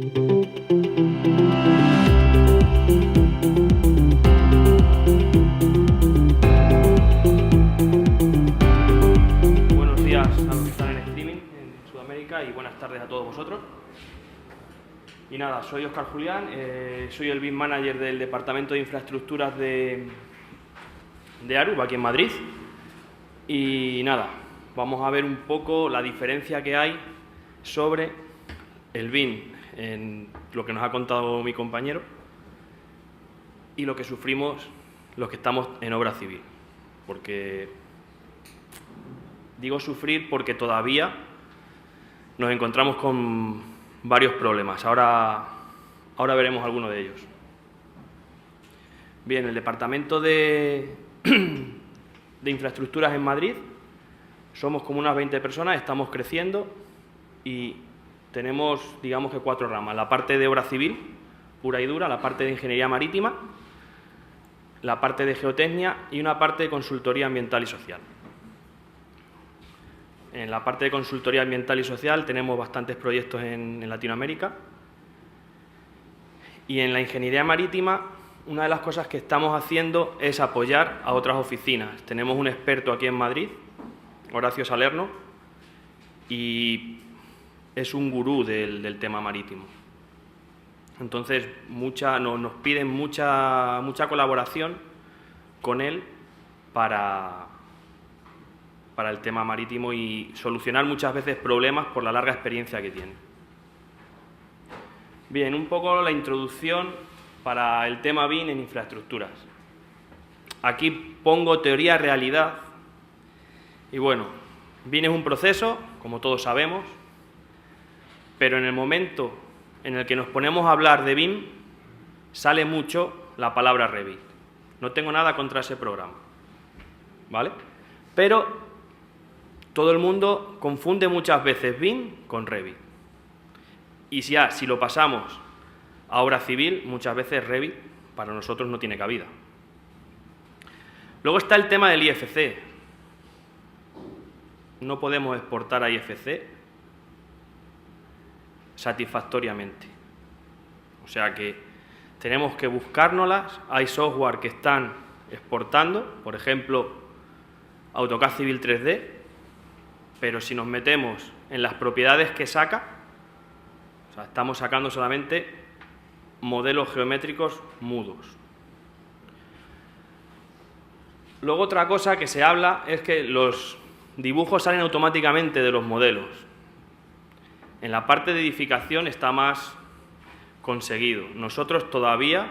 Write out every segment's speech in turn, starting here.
Buenos días a los que están en streaming en Sudamérica y buenas tardes a todos vosotros. Y nada, soy Óscar Julián, soy el BIM Manager del Departamento de Infraestructuras de ARUB, aquí en Madrid. Y nada, vamos a ver un poco la diferencia que hay sobre el BIM en lo que nos ha contado mi compañero y lo que sufrimos los que estamos en obra civil. Porque digo sufrir porque todavía nos encontramos con varios problemas. Ahora veremos algunos de ellos. Bien, el Departamento de Infraestructuras en Madrid somos como unas 20 personas, estamos creciendo y tenemos, digamos que 4 ramas. La parte de obra civil, pura y dura, la parte de ingeniería marítima, la parte de geotecnia y una parte de consultoría ambiental y social. En la parte de consultoría ambiental y social tenemos bastantes proyectos en Latinoamérica. Y en la ingeniería marítima, una de las cosas que estamos haciendo es apoyar a otras oficinas. Tenemos un experto aquí en Madrid, Horacio Salerno, y es un gurú del tema marítimo. Entonces, nos piden mucha colaboración con él para el tema marítimo y solucionar muchas veces problemas por la larga experiencia que tiene. Bien, un poco la introducción para el tema BIM en infraestructuras. Aquí pongo teoría-realidad y bueno, BIM es un proceso, como todos sabemos, pero en el momento en el que nos ponemos a hablar de BIM sale mucho la palabra Revit. No tengo nada contra ese programa, ¿vale? Pero todo el mundo confunde muchas veces BIM con Revit. Y si lo pasamos a obra civil, muchas veces Revit para nosotros no tiene cabida. Luego está el tema del IFC. No podemos exportar a IFC satisfactoriamente. O sea que tenemos que buscárnoslas. Hay software que están exportando, por ejemplo, AutoCAD Civil 3D, pero si nos metemos en las propiedades que saca, o sea, estamos sacando solamente modelos geométricos mudos. Luego otra cosa que se habla es que los dibujos salen automáticamente de los modelos. En la parte de edificación está más conseguido. Nosotros todavía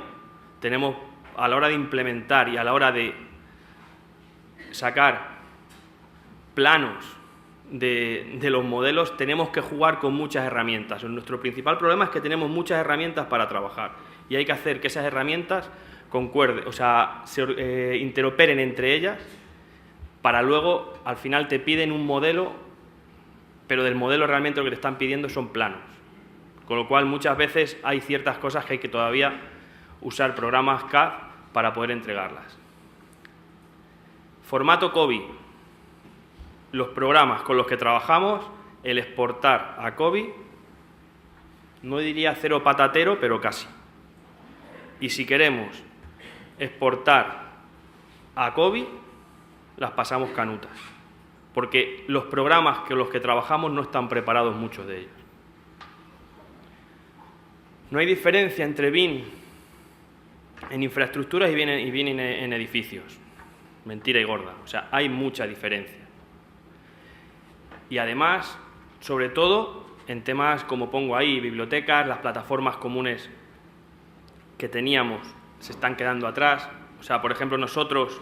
tenemos, a la hora de implementar y a la hora de sacar planos de los modelos, tenemos que jugar con muchas herramientas. Nuestro principal problema es que tenemos muchas herramientas para trabajar y hay que hacer que esas herramientas concuerden, o sea, se interoperen entre ellas para luego, al final te piden un modelo, pero del modelo realmente lo que te están pidiendo son planos. Con lo cual muchas veces hay ciertas cosas que hay que todavía usar programas CAD para poder entregarlas. Formato COBI. Los programas con los que trabajamos, el exportar a COBI, no diría cero patatero, pero casi. Y si queremos exportar a COBI, las pasamos canutas, porque los programas con los que trabajamos no están preparados muchos de ellos. No hay diferencia entre BIM en infraestructuras y BIM en edificios. Mentira y gorda. O sea, hay mucha diferencia. Y además, sobre todo, en temas como pongo ahí, bibliotecas, las plataformas comunes que teníamos se están quedando atrás. O sea, por ejemplo, nosotros,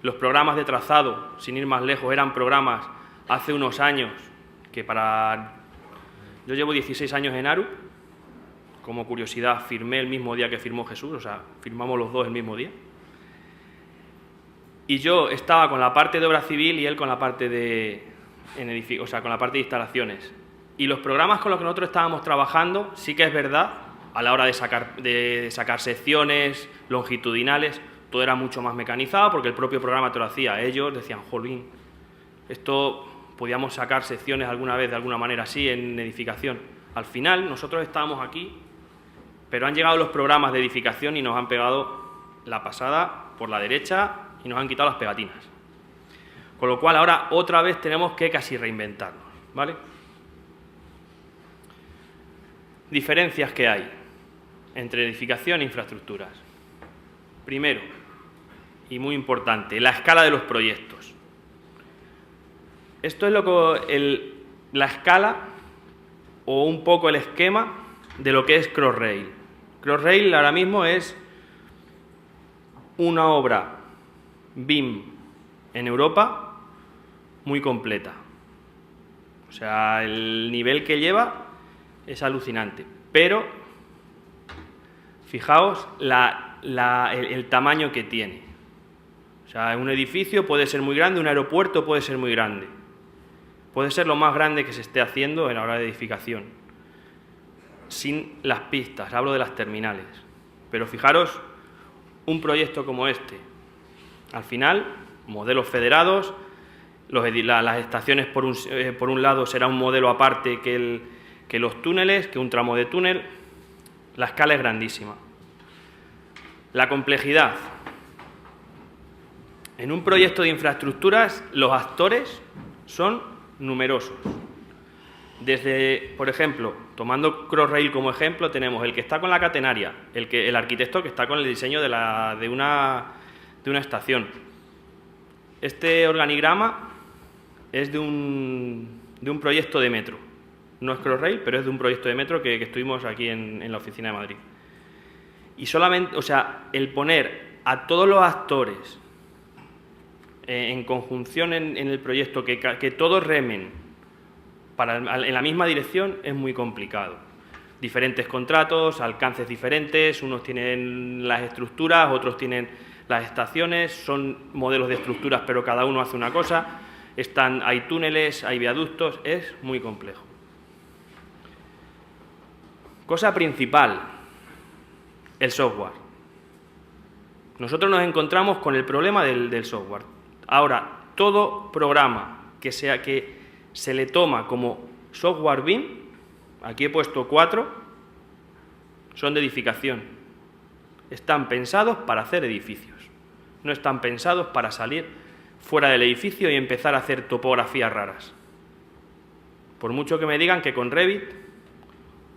los programas de trazado, sin ir más lejos, eran programas hace unos años que Yo llevo 16 años en ARUB. Como curiosidad, firmé el mismo día que firmó Jesús, o sea, firmamos los dos el mismo día. Y yo estaba con la parte de obra civil y él con la parte con la parte de instalaciones. Y los programas con los que nosotros estábamos trabajando, sí que es verdad, a la hora de sacar secciones longitudinales, todo era mucho más mecanizado porque el propio programa te lo hacía. Ellos decían, jolín, esto podíamos sacar secciones alguna vez de alguna manera así en edificación. Al final, nosotros estábamos aquí, pero han llegado los programas de edificación y nos han pegado la pasada por la derecha y nos han quitado las pegatinas. Con lo cual, ahora otra vez tenemos que casi reinventarnos, ¿vale? Diferencias que hay entre edificación e infraestructuras. Primero, y muy importante, la escala de los proyectos. Esto es la escala o un poco el esquema de lo que es Crossrail. Crossrail ahora mismo es una obra BIM en Europa muy completa. O sea, el nivel que lleva es alucinante. Pero, fijaos el tamaño que tiene. O sea, un edificio puede ser muy grande, un aeropuerto puede ser muy grande. Puede ser lo más grande que se esté haciendo en la hora de edificación. Sin las pistas, hablo de las terminales. Pero fijaros, un proyecto como este, al final, modelos federados, las estaciones por un lado será un modelo aparte que los túneles, que un tramo de túnel. La escala es grandísima. La complejidad. En un proyecto de infraestructuras, los actores son numerosos. Desde, por ejemplo, tomando Crossrail como ejemplo, tenemos el que está con la catenaria, el arquitecto que está con el diseño de una estación. Este organigrama es de un proyecto de metro. No es Crossrail, pero es de un proyecto de metro que estuvimos aquí en la oficina de Madrid. Y solamente, o sea, el poner a todos los actores en conjunción en el proyecto, que todos remen en la misma dirección, es muy complicado. Diferentes contratos, alcances diferentes, unos tienen las estructuras, otros tienen las estaciones, son modelos de estructuras, pero cada uno hace una cosa, hay túneles, hay viaductos, es muy complejo. Cosa principal, el software. Nosotros nos encontramos con el problema del software. Ahora, todo programa que se le toma como software BIM, aquí he puesto 4, son de edificación. Están pensados para hacer edificios. No están pensados para salir fuera del edificio y empezar a hacer topografías raras. Por mucho que me digan que con Revit,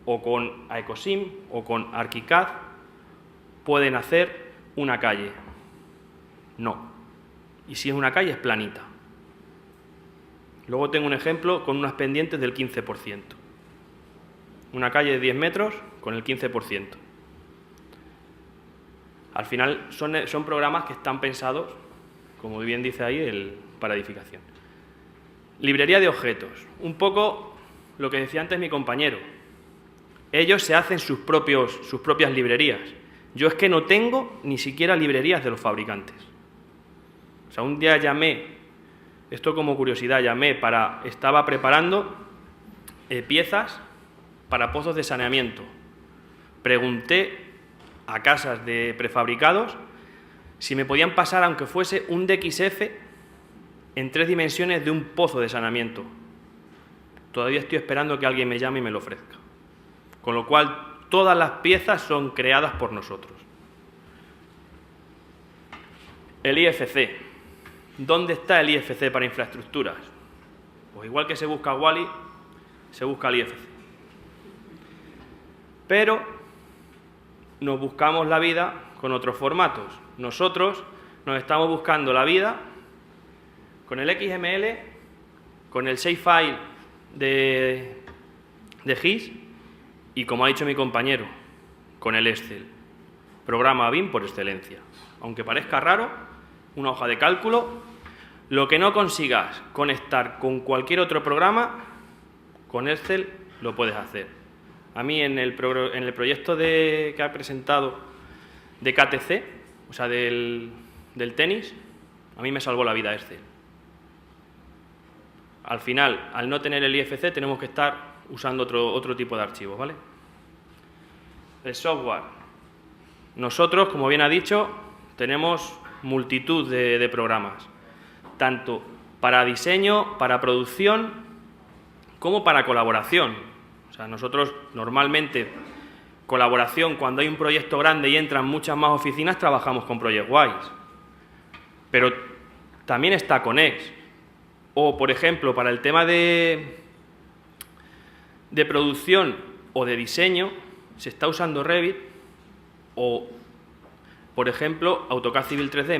o con Aecosim, o con ArchiCAD, pueden hacer una calle. No. Y si es una calle, es planita. Luego tengo un ejemplo con unas pendientes del 15%. Una calle de 10 metros con el 15%. Al final son programas que están pensados, como bien dice ahí, para edificación. Librería de objetos. Un poco lo que decía antes mi compañero. Ellos se hacen sus propias librerías. Yo es que no tengo ni siquiera librerías de los fabricantes. O sea, un día llamé, esto como curiosidad, estaba preparando piezas para pozos de saneamiento. Pregunté a casas de prefabricados si me podían pasar, aunque fuese un DXF en 3 dimensiones de un pozo de saneamiento. Todavía estoy esperando que alguien me llame y me lo ofrezca. Con lo cual, todas las piezas son creadas por nosotros. El IFC. ¿Dónde está el IFC para infraestructuras? Pues igual que se busca Wall-E, se busca el IFC. Pero nos buscamos la vida con otros formatos. Nosotros nos estamos buscando la vida con el XML, con el shapefile de GIS y, como ha dicho mi compañero, con el Excel. Programa BIM por excelencia. Aunque parezca raro, una hoja de cálculo, lo que no consigas conectar con cualquier otro programa, con Excel lo puedes hacer. A mí en el proyecto que ha presentado de KTC, o sea, del tenis, a mí me salvó la vida Excel. Al final, al no tener el IFC, tenemos que estar usando otro tipo de archivos, ¿vale? El software. Nosotros, como bien ha dicho, tenemos multitud de programas, tanto para diseño, para producción, como para colaboración. O sea, nosotros normalmente, colaboración, cuando hay un proyecto grande y entran muchas más oficinas, trabajamos con ProjectWise. Pero también está Connex. O, por ejemplo, para el tema de producción o de diseño, se está usando Revit o, por ejemplo, AutoCAD Civil 3D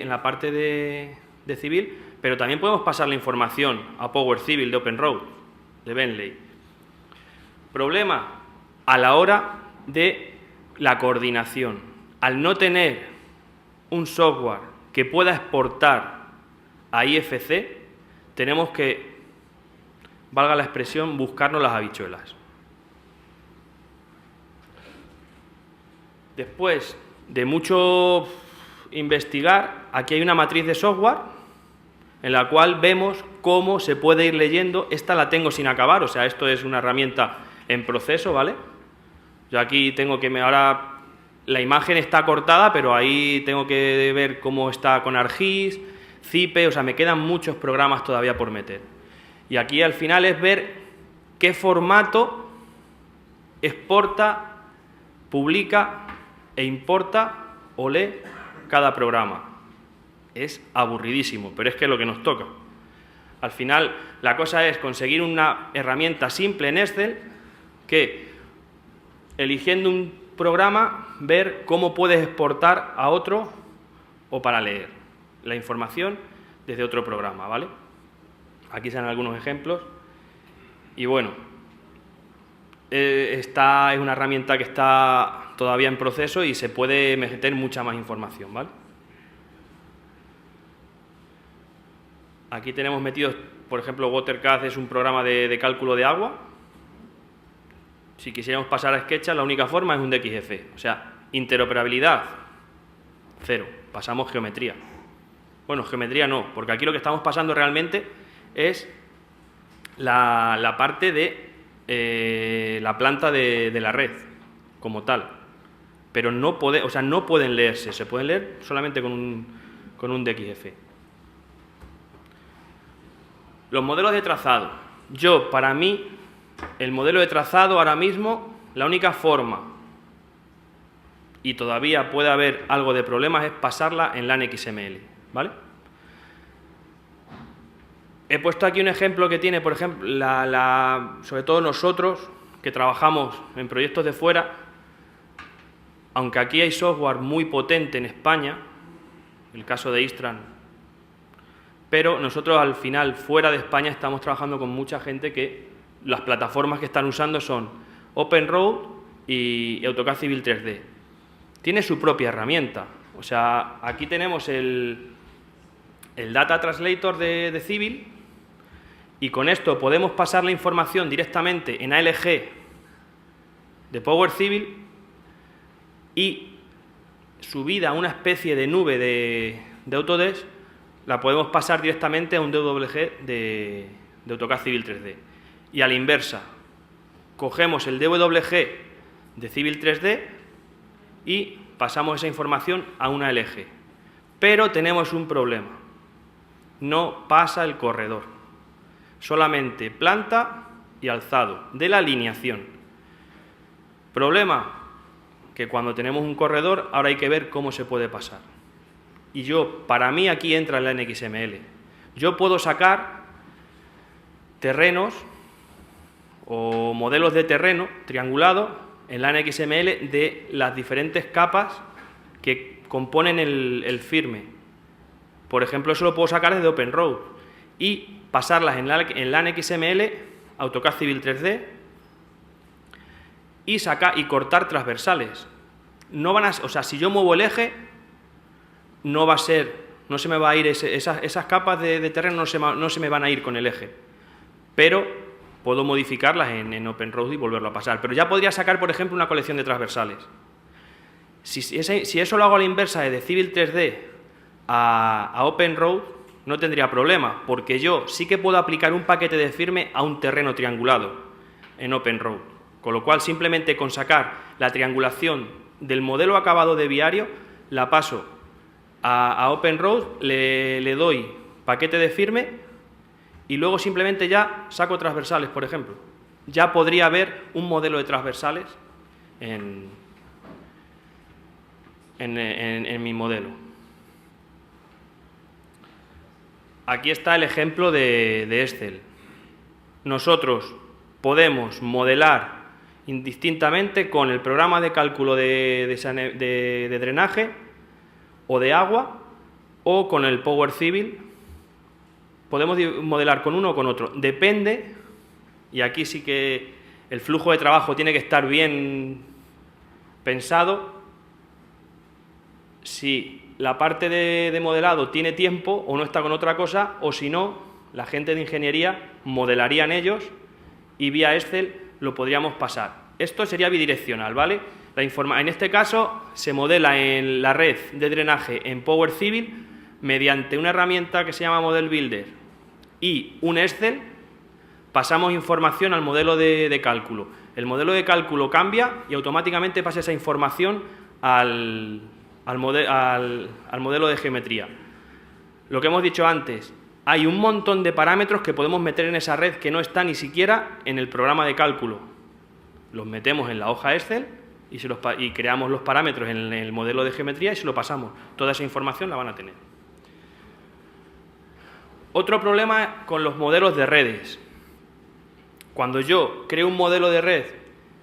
en la parte de civil, pero también podemos pasar la información a Power Civil de OpenRoad, de Bentley. Problema a la hora de la coordinación. Al no tener un software que pueda exportar a IFC, tenemos que, valga la expresión, buscarnos las habichuelas. Después de mucho investigar, aquí hay una matriz de software en la cual vemos cómo se puede ir leyendo. Esta la tengo sin acabar, o sea, esto es una herramienta en proceso, ¿vale? Yo aquí tengo que... Ahora la imagen está cortada, pero ahí tengo que ver cómo está con ArcGIS, Cipe, o sea, me quedan muchos programas todavía por meter. Y aquí al final es ver qué formato exporta, publica e importa o lee cada programa. Es aburridísimo, pero es que es lo que nos toca. Al final, la cosa es conseguir una herramienta simple en Excel que, eligiendo un programa, ver cómo puedes exportar a otro o para leer la información desde otro programa, ¿vale? Aquí salen algunos ejemplos. Y bueno, esta es una herramienta que está todavía en proceso y se puede meter mucha más información, ¿vale? Aquí tenemos metidos, por ejemplo, WaterCAD es un programa de cálculo de agua. Si quisiéramos pasar a SketchUp, la única forma es un DXF. O sea, interoperabilidad, cero. Pasamos geometría. Bueno, geometría no, porque aquí lo que estamos pasando realmente es la parte de la planta de la red, como tal. Pero no pueden leerse, se pueden leer solamente con un DXF. Los modelos de trazado. Para mí, el modelo de trazado ahora mismo, la única forma, y todavía puede haber algo de problemas, es pasarla en LAN XML, ¿vale? He puesto aquí un ejemplo que tiene, por ejemplo, sobre todo nosotros, que trabajamos en proyectos de fuera, aunque aquí hay software muy potente en España, el caso de Istran, pero nosotros al final, fuera de España, estamos trabajando con mucha gente que las plataformas que están usando son OpenRoad y AutoCAD Civil 3D. Tiene su propia herramienta. O sea, aquí tenemos el Data Translator de Civil y con esto podemos pasar la información directamente en ALG de Power Civil y subida a una especie de nube de Autodesk, la podemos pasar directamente a un DWG de AutoCAD Civil 3D. Y a la inversa, cogemos el DWG de Civil 3D y pasamos esa información a una LG. Pero tenemos un problema. No pasa el corredor. Solamente planta y alzado de la alineación. Problema, que cuando tenemos un corredor, ahora hay que ver cómo se puede pasar. Y para mí aquí entra el LAN XML. Yo puedo sacar terrenos o modelos de terreno triangulados en LAN XML de las diferentes capas que componen el firme. Por ejemplo, eso lo puedo sacar desde OpenRoad y pasarlas en LAN XML, AutoCAD Civil 3D y cortar transversales. O sea, si yo muevo el eje, no se me va a ir esas capas de terreno, no se me van a ir con el eje. Pero puedo modificarlas en OpenRoad y volverlo a pasar. Pero ya podría sacar, por ejemplo, una colección de transversales. Si eso lo hago a la inversa de Civil 3D a OpenRoad, no tendría problema, porque yo sí que puedo aplicar un paquete de firme a un terreno triangulado en OpenRoad. Con lo cual, simplemente con sacar la triangulación del modelo acabado de viario, la paso a OpenRoad, le doy paquete de firme y luego simplemente ya saco transversales, por ejemplo. ya podría haber un modelo de transversales en mi modelo. Aquí está el ejemplo de Excel. Nosotros podemos modelar indistintamente con el programa de cálculo de drenaje o de agua o con el Power Civil. Podemos modelar con uno o con otro. Depende, y aquí sí que el flujo de trabajo tiene que estar bien pensado, si la parte de modelado tiene tiempo o no está con otra cosa, o si no, la gente de ingeniería modelarían ellos y vía Excel lo podríamos pasar. Esto sería bidireccional, ¿vale? En este caso se modela en la red de drenaje en Power Civil mediante una herramienta que se llama Model Builder y un Excel. Pasamos información al modelo de cálculo. El modelo de cálculo cambia y automáticamente pasa esa información al modelo de geometría. Lo que hemos dicho antes, hay un montón de parámetros que podemos meter en esa red que no está ni siquiera en el programa de cálculo. Los metemos en la hoja Excel y creamos los parámetros en el modelo de geometría y se lo pasamos. Toda esa información la van a tener. Otro problema con los modelos de redes. Cuando yo creo un modelo de red,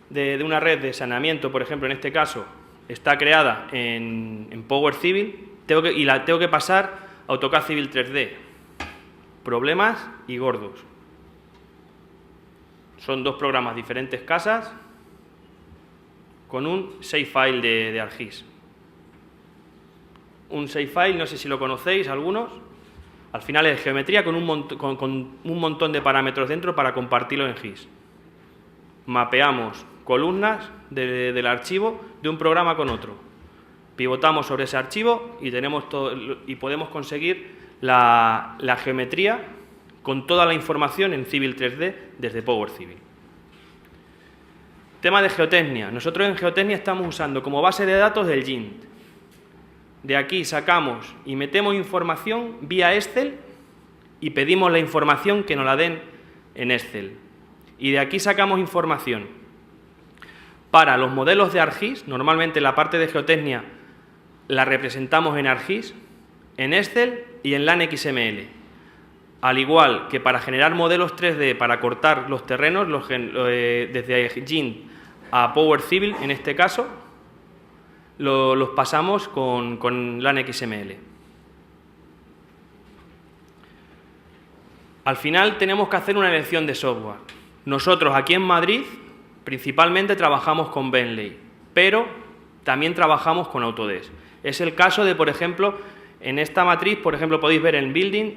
de una red de saneamiento, por ejemplo, en este caso, está creada en Power Civil y la tengo que pasar a AutoCAD Civil 3D. Problemas y gordos. Son dos programas diferentes casas con un save-file de ArcGIS. Un save-file, no sé si lo conocéis algunos, al final es geometría con un montón de parámetros dentro para compartirlo en GIS. Mapeamos columnas del archivo de un programa con otro. Pivotamos sobre ese archivo y podemos conseguir la geometría con toda la información en Civil 3D desde Power Civil. Tema de geotecnia. Nosotros en geotecnia estamos usando como base de datos el GINT. De aquí sacamos y metemos información vía Excel y pedimos la información que nos la den en Excel. Y de aquí sacamos información para los modelos de ArcGIS. Normalmente la parte de geotecnia la representamos en ArcGIS, en Excel y en LAN XML. Al igual que para generar modelos 3D para cortar los terrenos desde GINT a Power Civil, en este caso, los pasamos con LAN XML. Al final tenemos que hacer una elección de software. Nosotros aquí en Madrid principalmente trabajamos con Bentley, pero también trabajamos con Autodesk. Es el caso de, por ejemplo, en esta matriz, por ejemplo, podéis ver en Building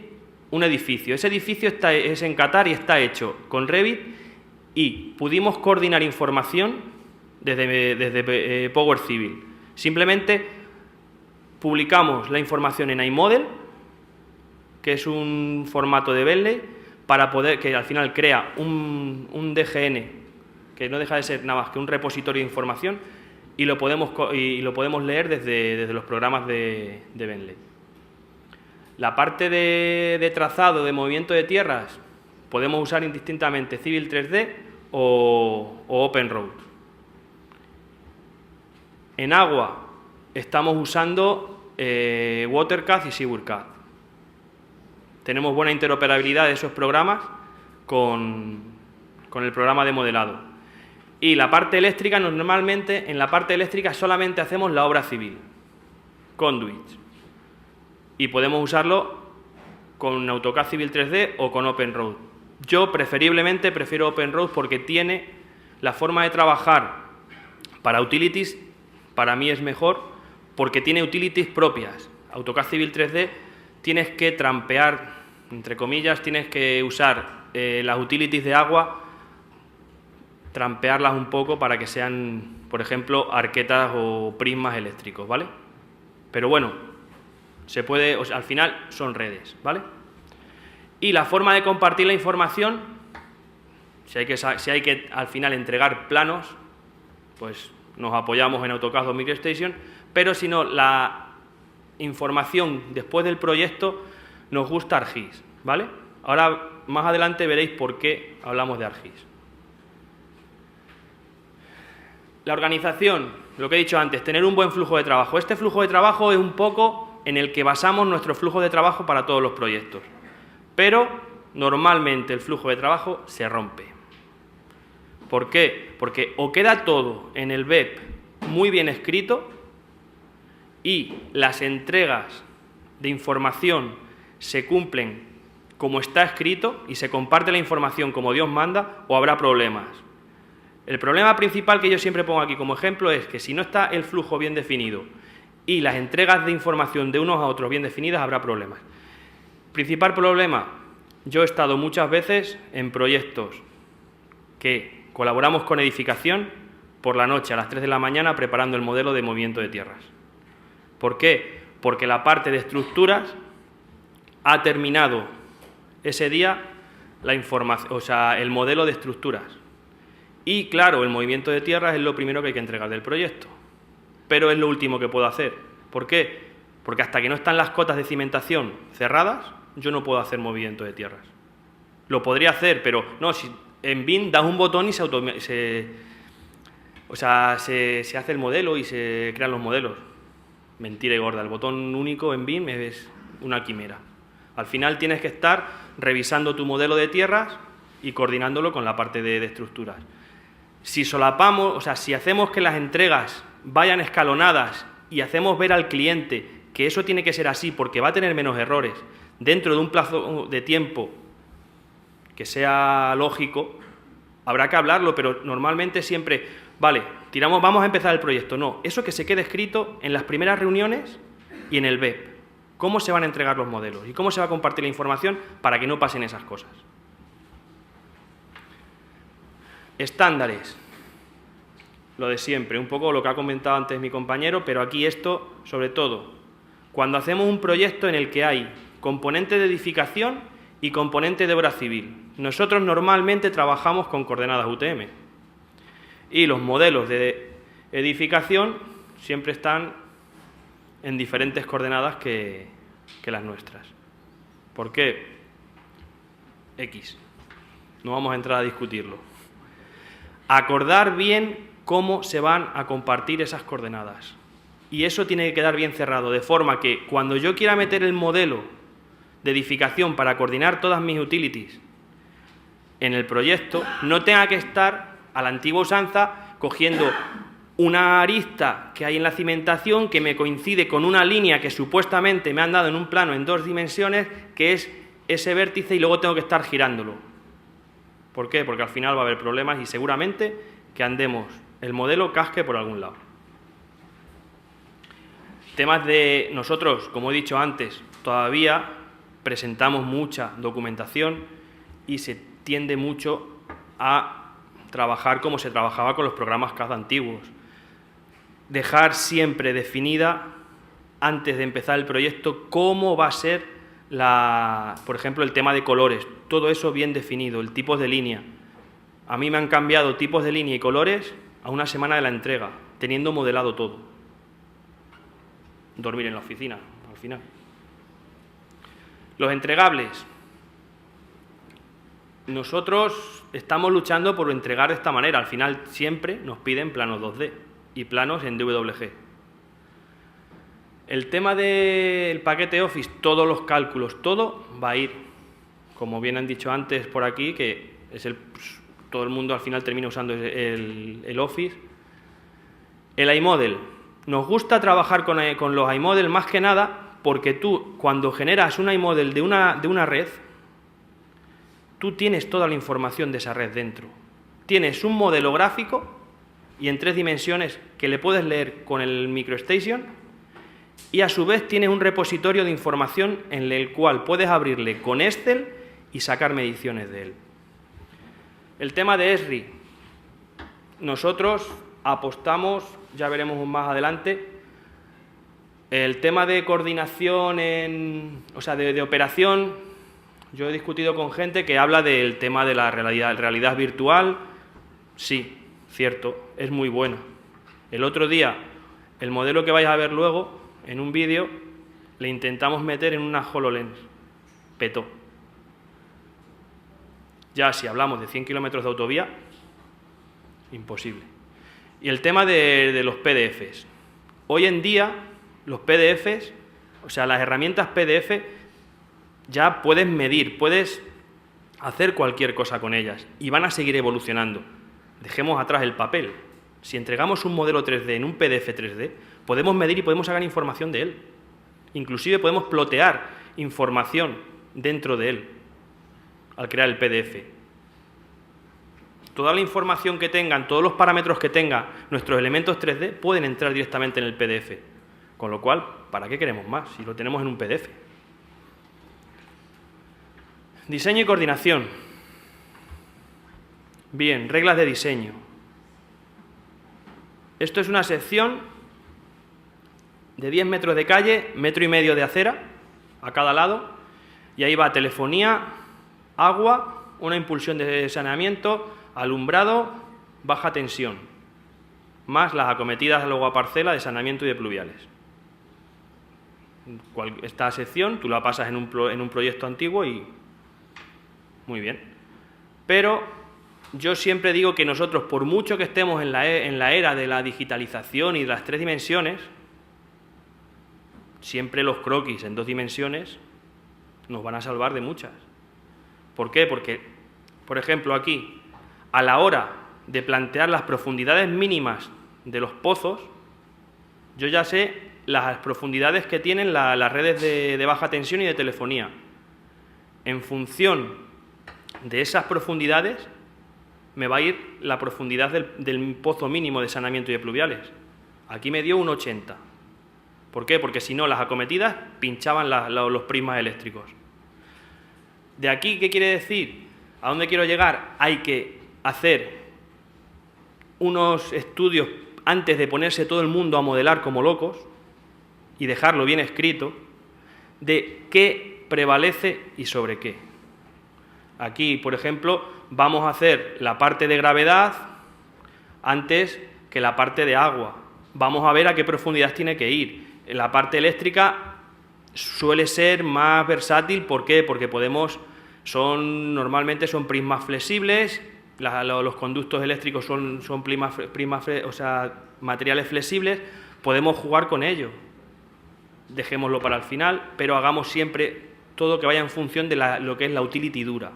un edificio. Ese edificio es en Qatar y está hecho con Revit y pudimos coordinar información desde Power Civil. Simplemente publicamos la información en iModel, que es un formato de Bentley, para poder, que al final crea un DGN, que no deja de ser nada más que un repositorio de información, y lo podemos leer desde los programas de Bentley. La parte de trazado, de movimiento de tierras, podemos usar indistintamente Civil 3D o OpenRoad. En agua estamos usando WaterCAD y SeaWorldCAD. Tenemos buena interoperabilidad de esos programas con el programa de modelado. Y la parte eléctrica, normalmente en la parte eléctrica solamente hacemos la obra civil, conduits. Y podemos usarlo con AutoCAD Civil 3D o con OpenRoad. Yo preferiblemente prefiero OpenRoad porque tiene la forma de trabajar para utilities. Para mí es mejor porque tiene utilities propias. AutoCAD Civil 3D tienes que trampear, entre comillas, tienes que usar las utilities de agua, trampearlas un poco para que sean, por ejemplo, arquetas o prismas eléctricos, ¿vale? Pero bueno, se puede, al final son redes, ¿vale? Y la forma de compartir la información, si hay que al final entregar planos, pues nos apoyamos en AutoCAD o MicroStation, pero si no, la información después del proyecto nos gusta ArcGIS, ¿vale? Ahora, más adelante veréis por qué hablamos de ArcGIS. La organización, lo que he dicho antes, tener un buen flujo de trabajo. Este flujo de trabajo es un poco en el que basamos nuestro flujo de trabajo para todos los proyectos. Pero normalmente el flujo de trabajo se rompe. ¿Por qué? Porque o queda todo en el BEP muy bien escrito y las entregas de información se cumplen como está escrito y se comparte la información como Dios manda, o habrá problemas. El problema principal que yo siempre pongo aquí como ejemplo es que si no está el flujo bien definido y las entregas de información de unos a otros bien definidas, habrá problemas. Principal problema, yo he estado muchas veces en proyectos que colaboramos con edificación por la noche a las 3 de la mañana preparando el modelo de movimiento de tierras. ¿Por qué? Porque la parte de estructuras ha terminado ese día la información, o sea, el modelo de estructuras. Y claro, el movimiento de tierras es lo primero que hay que entregar del proyecto, pero es lo último que puedo hacer. ¿Por qué? Porque hasta que no están las cotas de cimentación cerradas, yo no puedo hacer movimiento de tierras. Lo podría hacer, pero no, si en BIM das un botón y se hace el modelo y se crean los modelos. Mentira y gorda, el botón único en BIM es una quimera. Al final tienes que estar revisando tu modelo de tierras y coordinándolo con la parte de estructuras. Si solapamos, o sea, si hacemos que las entregas vayan escalonadas y hacemos ver al cliente que eso tiene que ser así porque va a tener menos errores dentro de un plazo de tiempo que sea lógico, habrá que hablarlo, pero normalmente siempre, vale, vamos a empezar el proyecto. No, eso que se quede escrito en las primeras reuniones y en el BEP. Cómo se van a entregar los modelos y cómo se va a compartir la información para que no pasen esas cosas. Estándares. Lo de siempre, un poco lo que ha comentado antes mi compañero, pero aquí esto, sobre todo, cuando hacemos un proyecto en el que hay componente de edificación y componente de obra civil. Nosotros normalmente trabajamos con coordenadas UTM y los modelos de edificación siempre están en diferentes coordenadas que las nuestras. ¿Por qué? X. No vamos a entrar a discutirlo. Acordar bien cómo se van a compartir esas coordenadas. Y eso tiene que quedar bien cerrado, de forma que cuando yo quiera meter el modelo de edificación para coordinar todas mis utilities en el proyecto, no tenga que estar a la antigua usanza cogiendo una arista que hay en la cimentación que me coincide con una línea que supuestamente me han dado en un plano en 2 dimensiones, que es ese vértice, y luego tengo que estar girándolo. ¿Por qué? Porque al final va a haber problemas y seguramente que andemos el modelo casque por algún lado. Temas de nosotros, como he dicho antes, todavía presentamos mucha documentación y se tiende mucho a trabajar como se trabajaba con los programas CAD antiguos. Dejar siempre definida, antes de empezar el proyecto, cómo va a ser, por ejemplo, el tema de colores. Todo eso bien definido, el tipo de línea. A mí me han cambiado tipos de línea y colores a una semana de la entrega, teniendo modelado todo. Dormir en la oficina, al final. Los entregables. Nosotros estamos luchando por entregar de esta manera. Al final siempre nos piden planos 2D y planos en DWG. El tema del paquete Office, todos los cálculos, todo va a ir, como bien han dicho antes por aquí, que es todo el mundo al final termina usando el Office. El iModel. Nos gusta trabajar con los iModel más que nada porque tú, cuando generas un iModel de una red, tú tienes toda la información de esa red dentro. Tienes un modelo gráfico y en 3 dimensiones que le puedes leer con el MicroStation, y a su vez tienes un repositorio de información en el cual puedes abrirle con Excel y sacar mediciones de él. El tema de Esri. Nosotros apostamos, ya veremos más adelante, el tema de coordinación, de operación. Yo he discutido con gente que habla del tema de la realidad virtual. Sí, cierto, es muy bueno. El otro día, el modelo que vais a ver luego, en un vídeo, le intentamos meter en una HoloLens. Petó. Ya si hablamos de 100 kilómetros de autovía, imposible. Y el tema de los PDFs. Hoy en día, los PDFs, o sea, las herramientas PDF, ya puedes medir, puedes hacer cualquier cosa con ellas y van a seguir evolucionando. Dejemos atrás el papel. Si entregamos un modelo 3D en un PDF 3D, podemos medir y podemos sacar información de él. Inclusive podemos plotear información dentro de él al crear el PDF. Toda la información que tengan, todos los parámetros que tengan nuestros elementos 3D pueden entrar directamente en el PDF. Con lo cual, ¿para qué queremos más si lo tenemos en un PDF? Diseño y coordinación. Bien, reglas de diseño. Esto es una sección de 10 metros de calle, 1,5 metros de acera a cada lado, y ahí va telefonía, agua, una impulsión de saneamiento, alumbrado, baja tensión, más las acometidas luego a parcela de saneamiento y de pluviales. Esta sección tú la pasas en un proyecto antiguo y muy bien. Pero yo siempre digo que nosotros, por mucho que estemos en la era de la digitalización y de las 3 dimensiones, siempre los croquis en 2 dimensiones nos van a salvar de muchas. ¿Por qué? Porque, por ejemplo, aquí, a la hora de plantear las profundidades mínimas de los pozos, yo ya sé las profundidades que tienen las redes de baja tensión y de telefonía. En función de esas profundidades, me va a ir la profundidad del pozo mínimo de saneamiento y de pluviales. Aquí me dio un 80. ¿Por qué? Porque si no, las acometidas pinchaban los prismas eléctricos. De aquí, ¿qué quiere decir? ¿A dónde quiero llegar? Hay que hacer unos estudios antes de ponerse todo el mundo a modelar como locos y dejarlo bien escrito de qué prevalece y sobre qué. Aquí, por ejemplo, vamos a hacer la parte de gravedad antes que la parte de agua. Vamos a ver a qué profundidad tiene que ir. La parte eléctrica suele ser más versátil. ¿Por qué? Porque normalmente son prismas flexibles, los conductos eléctricos son materiales flexibles, podemos jugar con ello. Dejémoslo para el final, pero hagamos siempre todo que vaya en función de lo que es la utility dura.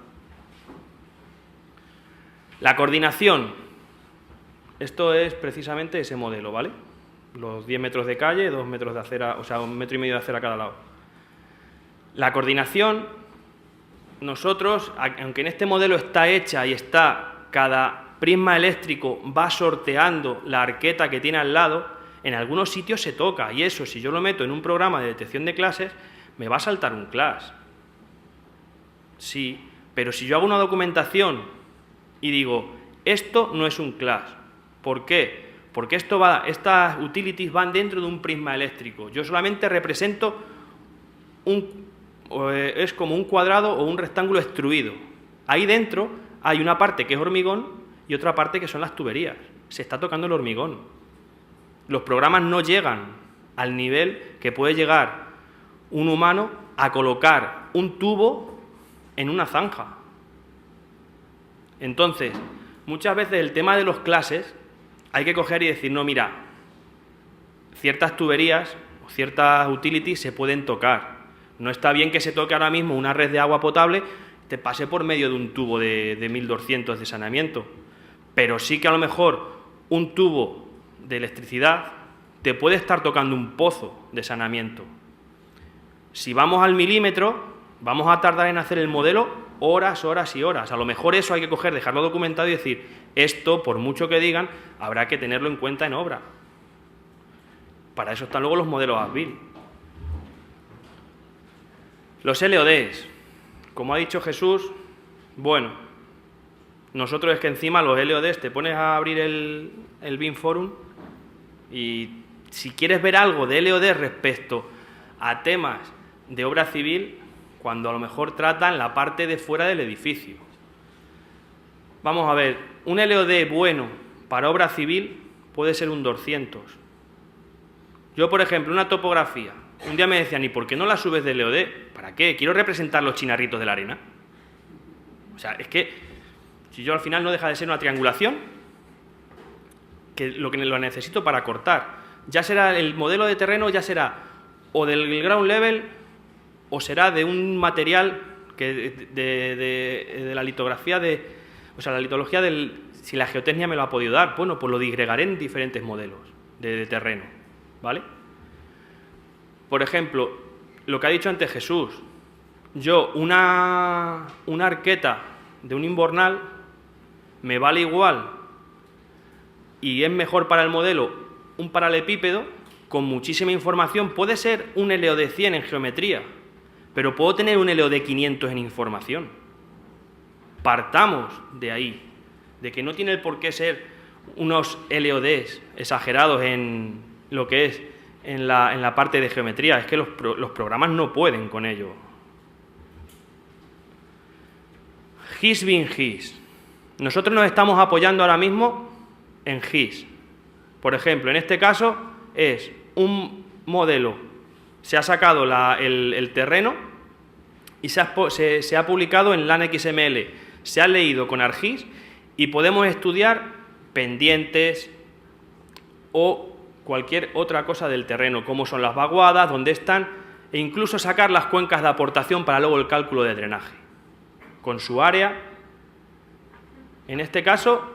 La coordinación. Esto es precisamente ese modelo, ¿vale? Los 10 metros de calle, 2 metros de acera, o sea, 1,5 metros de acera a cada lado. La coordinación, nosotros, aunque en este modelo está hecha y cada prisma eléctrico va sorteando la arqueta que tiene al lado, en algunos sitios se toca, y eso, si yo lo meto en un programa de detección de clases, me va a saltar un clash. Sí, pero si yo hago una documentación y digo, esto no es un clash. ¿Por qué? Porque estas utilities van dentro de un prisma eléctrico. Yo solamente represento es como un cuadrado o un rectángulo extruido. Ahí dentro hay una parte que es hormigón y otra parte que son las tuberías. Se está tocando el hormigón. Los programas no llegan al nivel que puede llegar un humano a colocar un tubo en una zanja. Entonces, muchas veces el tema de los clashes hay que coger y decir, no, mira, ciertas tuberías o ciertas utilities se pueden tocar. No está bien que se toque ahora mismo una red de agua potable, te pase por medio de un tubo de 1200 de saneamiento. Pero sí que a lo mejor un tubo de electricidad te puede estar tocando un pozo de saneamiento. Si vamos al milímetro, vamos a tardar en hacer el modelo horas, horas y horas. A lo mejor eso hay que coger, dejarlo documentado y decir, esto, por mucho que digan, habrá que tenerlo en cuenta en obra. Para eso están luego los modelos ASBIL. Los LODs, como ha dicho Jesús, bueno, nosotros es que encima los LODs te pones a abrir el BIM Forum y si quieres ver algo de LOD respecto a temas de obra civil, cuando a lo mejor tratan la parte de fuera del edificio. Vamos a ver, un LOD bueno para obra civil puede ser un 200. Yo, por ejemplo, una topografía, un día me decían, ¿y por qué no la subes de LOD? ¿Para qué? ¿Quiero representar los chinarritos de la arena? O sea, es que si yo al final no deja de ser una triangulación, que lo necesito para cortar. Ya será el modelo de terreno, ya será o del ground level o será de un material que de la litografía o sea, la litología si la geotecnia me lo ha podido dar, bueno, pues lo disgregaré en diferentes modelos de terreno, ¿vale? Por ejemplo, lo que ha dicho antes Jesús, yo una arqueta de un invernal me vale igual y es mejor para el modelo un paralelepípedo con muchísima información. Puede ser un LOD 100 en geometría, pero puedo tener un LOD 500 en información. Partamos de ahí, de que no tiene por qué ser unos LODs exagerados en lo que es en la parte de geometría. Es que los programas no pueden con ello. GIS bin GIS. Nosotros nos estamos apoyando ahora mismo en GIS. Por ejemplo, en este caso es un modelo, se ha sacado el terreno y se ha publicado en LAN XML, se ha leído con ArcGIS y podemos estudiar pendientes o cualquier otra cosa del terreno, cómo son las vaguadas, dónde están, e incluso sacar las cuencas de aportación para luego el cálculo de drenaje, con su área. En este caso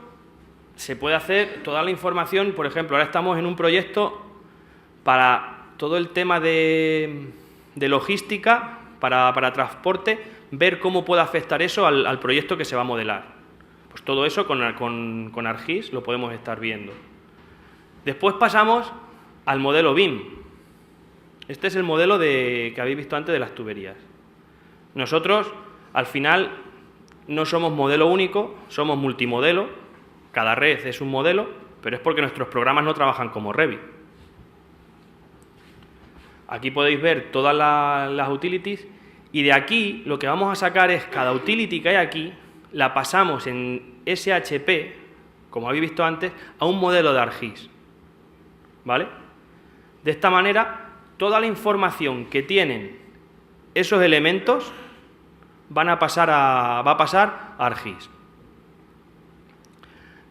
se puede hacer toda la información. Por ejemplo, ahora estamos en un proyecto para todo el tema de logística, para transporte, ver cómo puede afectar eso al proyecto que se va a modelar. Pues todo eso con ArcGIS lo podemos estar viendo. Después pasamos al modelo BIM. Este es el modelo que habéis visto antes de las tuberías. Nosotros, al final, no somos modelo único, somos multimodelo. Cada red es un modelo, pero es porque nuestros programas no trabajan como Revit. Aquí podéis ver todas las utilities y de aquí lo que vamos a sacar es cada utility que hay aquí, la pasamos en SHP, como habéis visto antes, a un modelo de ArcGIS. ¿Vale? De esta manera, toda la información que tienen esos elementos va a pasar a ArcGIS.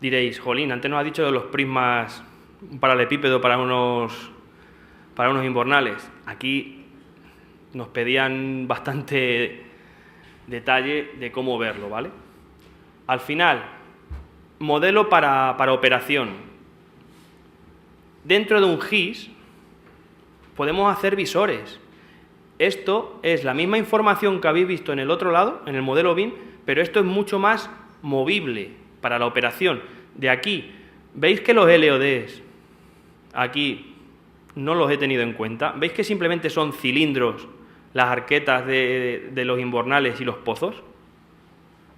Diréis, jolín, antes nos ha dicho de los prismas, un paralelepípedo para unos invernales. Aquí nos pedían bastante detalle de cómo verlo, ¿vale? Al final, modelo para operación. Dentro de un GIS podemos hacer visores. Esto es la misma información que habéis visto en el otro lado, en el modelo BIM, pero esto es mucho más movible para la operación. De aquí, ¿veis que los LODs aquí no los he tenido en cuenta? ¿Veis que simplemente son cilindros las arquetas de los invernales y los pozos?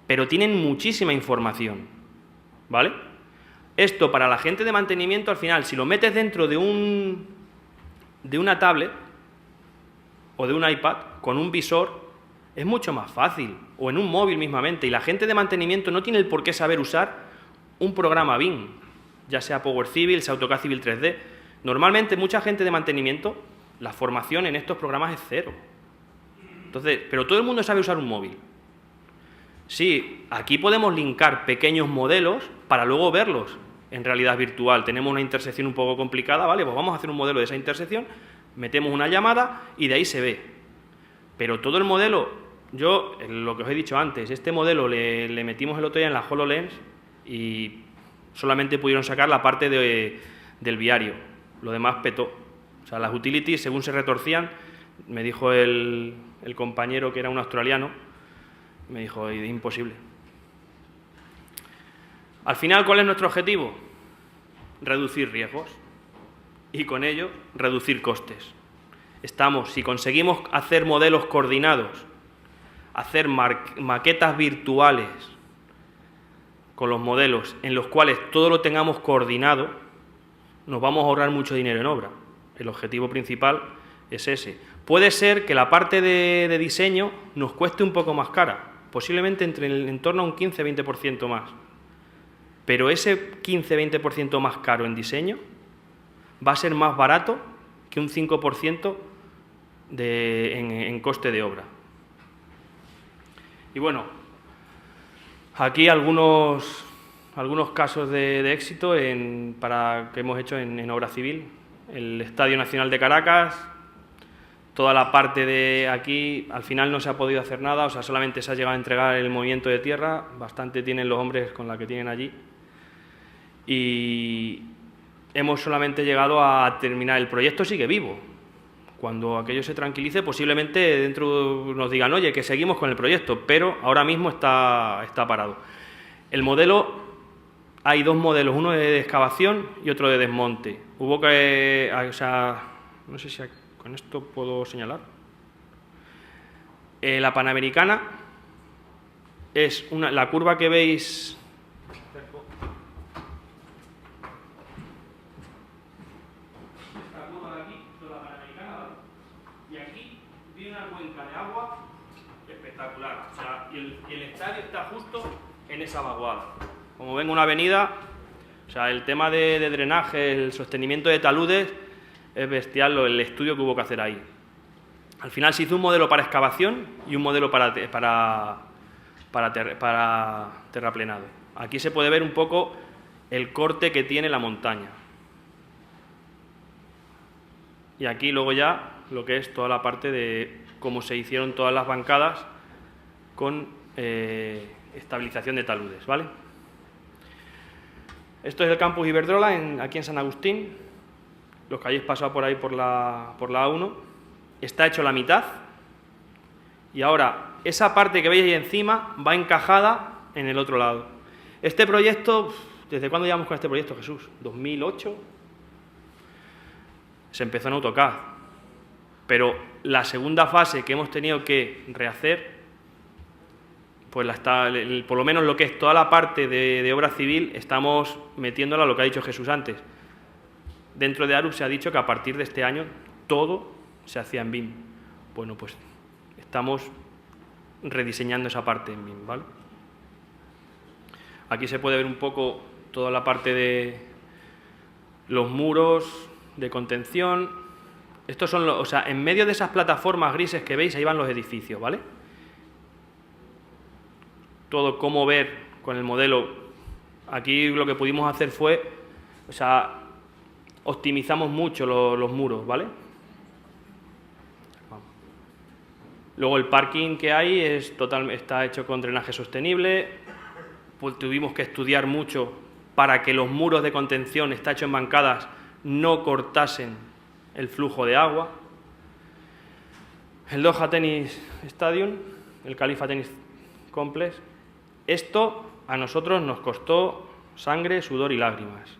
Pero tienen muchísima información, ¿vale? Esto para la gente de mantenimiento, al final, si lo metes dentro de una tablet o de un iPad con un visor, es mucho más fácil, o en un móvil mismamente, y la gente de mantenimiento no tiene el por qué saber usar un programa BIM, ya sea Power Civil, sea AutoCAD Civil 3D. Normalmente mucha gente de mantenimiento, la formación en estos programas es cero. Entonces, pero todo el mundo sabe usar un móvil. Sí, aquí podemos linkar pequeños modelos para luego verlos en realidad virtual. Tenemos una intersección un poco complicada, ¿vale? Pues vamos a hacer un modelo de esa intersección, metemos una llamada y de ahí se ve. Pero todo el modelo, yo, lo que os he dicho antes, este modelo le metimos el otro día en la HoloLens y solamente pudieron sacar la parte del viario. Lo demás petó. O sea, las utilities, según se retorcían, me dijo el compañero que era un australiano, me dijo, es imposible. Al final, ¿cuál es nuestro objetivo? Reducir riesgos y con ello reducir costes. Si conseguimos hacer modelos coordinados, hacer maquetas virtuales con los modelos en los cuales todo lo tengamos coordinado, nos vamos a ahorrar mucho dinero en obra. El objetivo principal es ese. Puede ser que la parte de diseño nos cueste un poco más cara, posiblemente en torno a un 15-20% más. Pero ese 15-20% más caro en diseño va a ser más barato que un 5% en coste de obra. Y bueno, aquí algunos algunos casos de éxito que hemos hecho en obra civil. El Estadio Nacional de Caracas, toda la parte de aquí, al final no se ha podido hacer nada, o sea, solamente se ha llegado a entregar el movimiento de tierra, bastante tienen los hombres con la que tienen allí, y hemos solamente llegado a terminar. El proyecto sigue vivo. Cuando aquello se tranquilice, posiblemente dentro nos digan, oye, que seguimos con el proyecto, pero ahora mismo está parado. El modelo, hay dos modelos, uno de excavación y otro de desmonte. Hubo que, o sea, no sé si con esto puedo señalar. La Panamericana es la curva que veis. Esta curva de aquí es la Panamericana, ¿vale? Y aquí viene una cuenca de agua espectacular. O sea, y el estadio está justo en esa vaguada. Como ven, una avenida, o sea, el tema de drenaje, el sostenimiento de taludes, es bestial el estudio que hubo que hacer ahí. Al final se hizo un modelo para excavación y un modelo para terraplenado. Aquí se puede ver un poco el corte que tiene la montaña. Y aquí luego ya lo que es toda la parte de cómo se hicieron todas las bancadas con estabilización de taludes, ¿vale? Esto es el campus Iberdrola, aquí en San Agustín. Los que hayáis pasado por ahí por la A1, está hecho la mitad, y ahora esa parte que veis ahí encima va encajada en el otro lado. Este proyecto, ¿desde cuándo llevamos con este proyecto, Jesús? ¿2008? Se empezó en AutoCAD, pero la segunda fase que hemos tenido que rehacer, pues por lo menos lo que es toda la parte de obra civil, estamos metiéndola a lo que ha dicho Jesús antes. Dentro de Arup se ha dicho que a partir de este año todo se hacía en BIM. Bueno, pues estamos rediseñando esa parte en BIM, ¿vale? Aquí se puede ver un poco toda la parte de los muros de contención. Estos son o sea, en medio de esas plataformas grises que veis, ahí van los edificios, ¿vale? Todo cómo ver con el modelo. Aquí lo que pudimos hacer fue, o sea, optimizamos mucho los muros, ¿vale? Luego el parking que hay está hecho con drenaje sostenible. Pues tuvimos que estudiar mucho para que los muros de contención, está hecho en bancadas, no cortasen el flujo de agua. El Doha Tennis Stadium, el Khalifa Tennis Complex. Esto a nosotros nos costó sangre, sudor y lágrimas.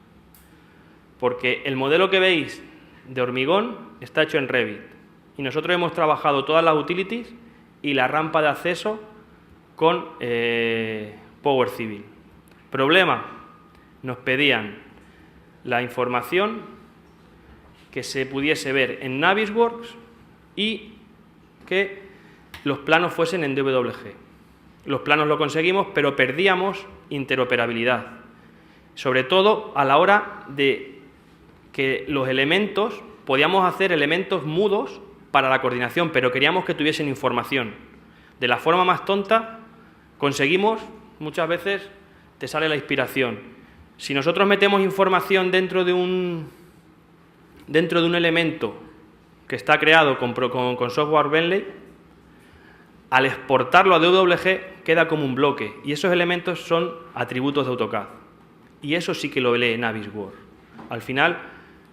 Porque el modelo que veis de hormigón está hecho en Revit. Y nosotros hemos trabajado todas las utilities y la rampa de acceso con Power Civil. Problema, nos pedían la información que se pudiese ver en Navisworks y que los planos fuesen en DWG. Los planos lo conseguimos, pero perdíamos interoperabilidad. Sobre todo a la hora de que los elementos, podíamos hacer elementos mudos para la coordinación, pero queríamos que tuviesen información. De la forma más tonta, conseguimos, muchas veces, te sale la inspiración. Si nosotros metemos información dentro de un elemento que está creado con software Bentley, al exportarlo a DWG queda como un bloque, y esos elementos son atributos de AutoCAD. Y eso sí que lo lee Navisworks. Al final,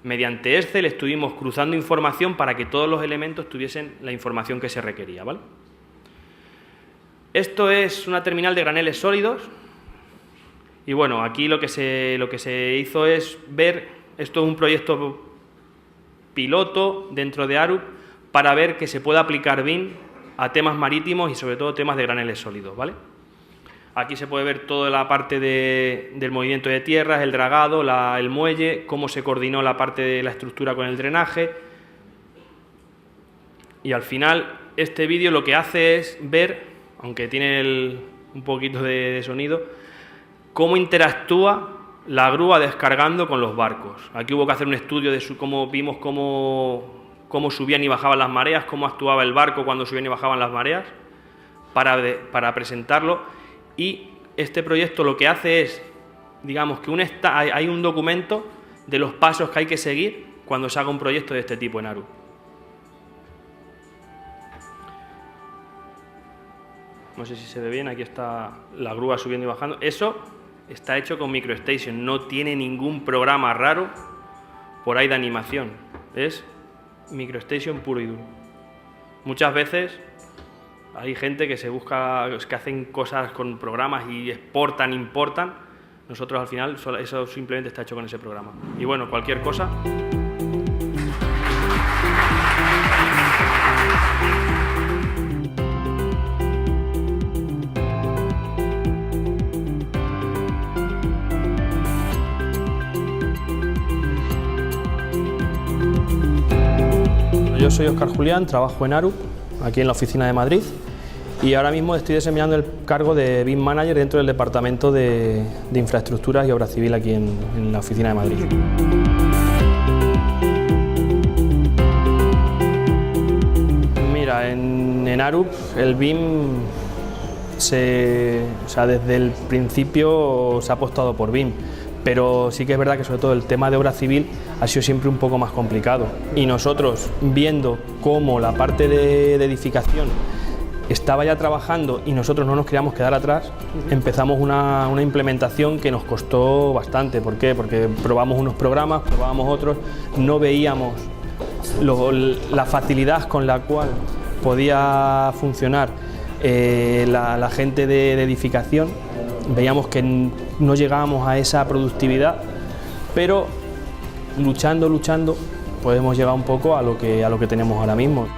mediante Excel estuvimos cruzando información para que todos los elementos tuviesen la información que se requería, ¿vale? Esto es una terminal de graneles sólidos. Y bueno, aquí lo que se hizo es ver, esto es un proyecto piloto dentro de Arup para ver que se puede aplicar BIM a temas marítimos y sobre todo temas de graneles sólidos, ¿vale? Aquí se puede ver toda la parte del movimiento de tierras, el dragado, el muelle, cómo se coordinó la parte de la estructura con el drenaje. Y al final, este vídeo lo que hace es ver, aunque tiene un poquito de sonido, cómo interactúa la grúa descargando con los barcos. Aquí hubo que hacer un estudio de cómo vimos cómo subían y bajaban las mareas, cómo actuaba el barco cuando subían y bajaban las mareas, para presentarlo. Y este proyecto lo que hace es digamos que hay un documento de los pasos que hay que seguir cuando se haga un proyecto de este tipo en Arup. No sé si se ve bien, aquí está la grúa subiendo y bajando. Eso está hecho con MicroStation, no tiene ningún programa raro por ahí de animación. Es MicroStation puro y duro. Muchas veces hay gente que que hacen cosas con programas y exportan, importan. Nosotros al final eso simplemente está hecho con ese programa. Y bueno, cualquier cosa. Yo soy Óscar Julián, trabajo en Arup, aquí en la oficina de Madrid, y ahora mismo estoy desempeñando el cargo de BIM Manager dentro del Departamento de Infraestructuras y Obra Civil aquí en la oficina de Madrid. Mira, en Arup el BIM, desde el principio se ha apostado por BIM. Pero sí que es verdad que sobre todo el tema de obra civil ha sido siempre un poco más complicado. Y nosotros, viendo cómo la parte de edificación estaba ya trabajando y nosotros no nos queríamos quedar atrás, empezamos una implementación que nos costó bastante. ¿Por qué? Porque probamos unos programas, probábamos otros, no veíamos la facilidad con la cual podía funcionar la gente de edificación. Veíamos que no llegábamos a esa productividad, pero luchando, pues hemos llegado un poco a lo que tenemos ahora mismo.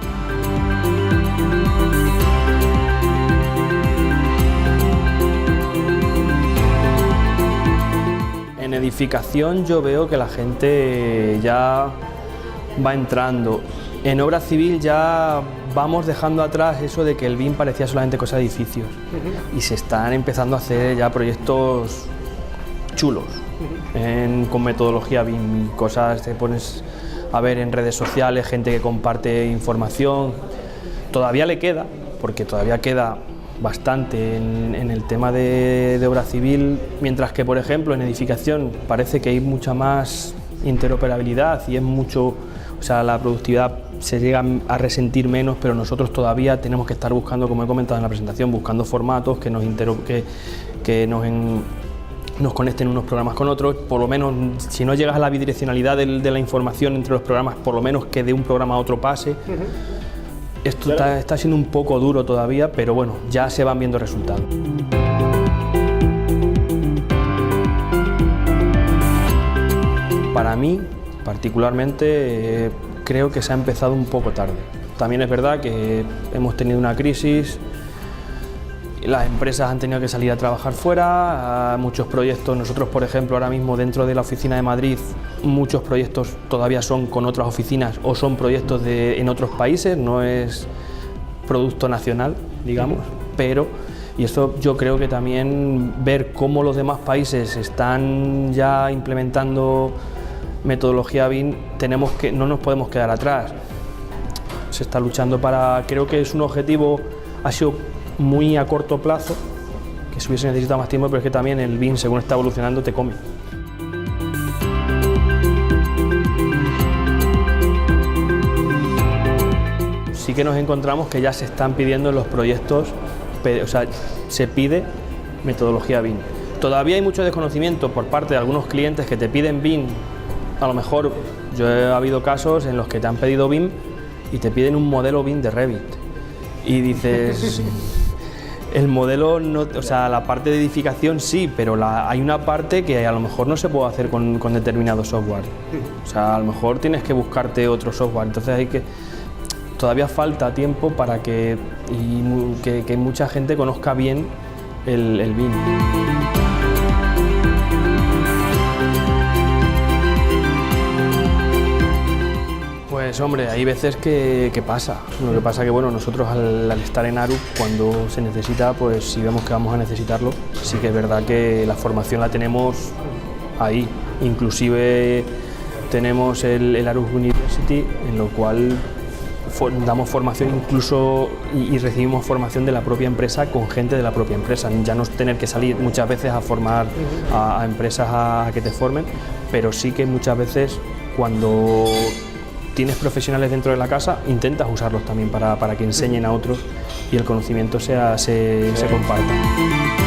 En edificación yo veo que la gente ya va entrando. En obra civil ya vamos dejando atrás eso de que el BIM parecía solamente cosa de edificios y se están empezando a hacer ya proyectos chulos con metodología BIM, cosas que pones a ver en redes sociales, gente que comparte información. Todavía le queda, porque todavía queda bastante en el tema de obra civil, mientras que por ejemplo en edificación parece que hay mucha más interoperabilidad y es mucho, la productividad se llega a resentir menos, pero nosotros todavía tenemos que estar buscando, como he comentado en la presentación, buscando formatos que nos conecten unos programas con otros. Por lo menos, si no llegas a la bidireccionalidad de la información entre los programas, por lo menos que de un programa a otro pase. Esto está siendo un poco duro todavía, pero bueno, ya se van viendo resultados. Para mí, particularmente, creo que se ha empezado un poco tarde. También es verdad que hemos tenido una crisis, las empresas han tenido que salir a trabajar fuera, muchos proyectos, nosotros por ejemplo ahora mismo dentro de la oficina de Madrid, muchos proyectos todavía son con otras oficinas o son proyectos en otros países, no es producto nacional, digamos, pero, y esto yo creo que también ver cómo los demás países están ya implementando metodología BIM, no nos podemos quedar atrás. Se está luchando creo que es un objetivo, ha sido muy a corto plazo, que se hubiese necesitado más tiempo, pero es que también el BIM, según está evolucionando, te come. Sí que nos encontramos que ya se están pidiendo en los proyectos, se pide metodología BIM. Todavía hay mucho desconocimiento por parte de algunos clientes que te piden BIM. A lo mejor he habido casos en los que te han pedido BIM y te piden un modelo BIM de Revit y dices, el modelo no, la parte de edificación sí, pero hay una parte que a lo mejor no se puede hacer con determinado software. A lo mejor tienes que buscarte otro software, entonces todavía falta tiempo para que mucha gente conozca bien el BIM. Pues hombre, hay veces que pasa. Lo que pasa que bueno, nosotros al estar en Arup, cuando se necesita, pues si vemos que vamos a necesitarlo, sí que es verdad que la formación la tenemos ahí. Inclusive tenemos el Arup University, en lo cual damos formación incluso y recibimos formación de la propia empresa con gente de la propia empresa, ya no es tener que salir muchas veces a formar a empresas a que te formen, pero sí que muchas veces cuando tienes profesionales dentro de la casa intentas usarlos también para que enseñen a otros y el conocimiento se comparta.